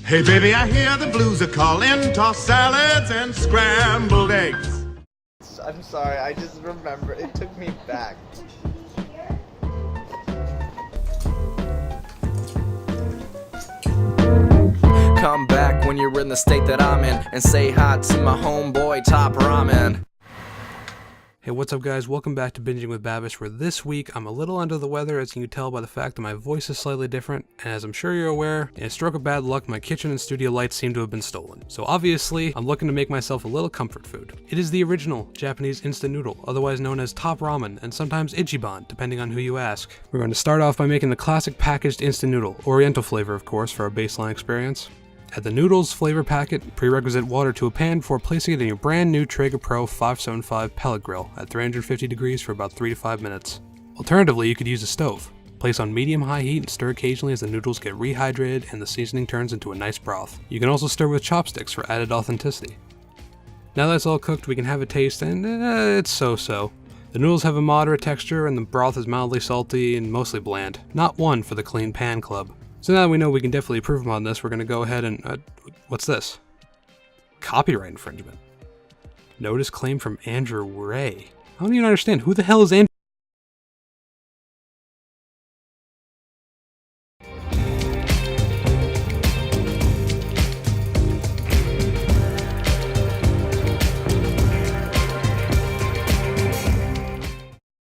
Hey baby, I hear the blues are calling, tossed salads and scrambled eggs. I'm sorry, I just remember, it took me back. Come back when you're in the state that I'm in and say hi to my homeboy Top Ramen. Hey, what's up guys? Welcome back to Binging with Babish, where this week I'm a little under the weather, as you can tell by the fact that my voice is slightly different, and as I'm sure you're aware, in a stroke of bad luck, my kitchen and studio lights seem to have been stolen. So obviously, I'm looking to make myself a little comfort food. It is the original Japanese instant noodle, otherwise known as Top Ramen, and sometimes Ichiban, depending on who you ask. We're going to start off by making the classic packaged instant noodle, oriental flavor of course, for our baseline experience. Add the noodles, flavor packet, prerequisite water to a pan before placing it in your brand new Traeger Pro 575 pellet grill at 350 degrees for about 3 to 5 minutes. Alternatively, you could use a stove. Place on medium-high heat and stir occasionally as the noodles get rehydrated and the seasoning turns into a nice broth. You can also stir with chopsticks for added authenticity. Now that it's all cooked, we can have a taste, and it's so-so. The noodles have a moderate texture and the broth is mildly salty and mostly bland. Not one for the clean pan club. So now that we know we can definitely improve upon this, we're going to go ahead and, what's this? Copyright infringement. Notice claim from Andrew Ray. I don't even understand. Who the hell is Andrew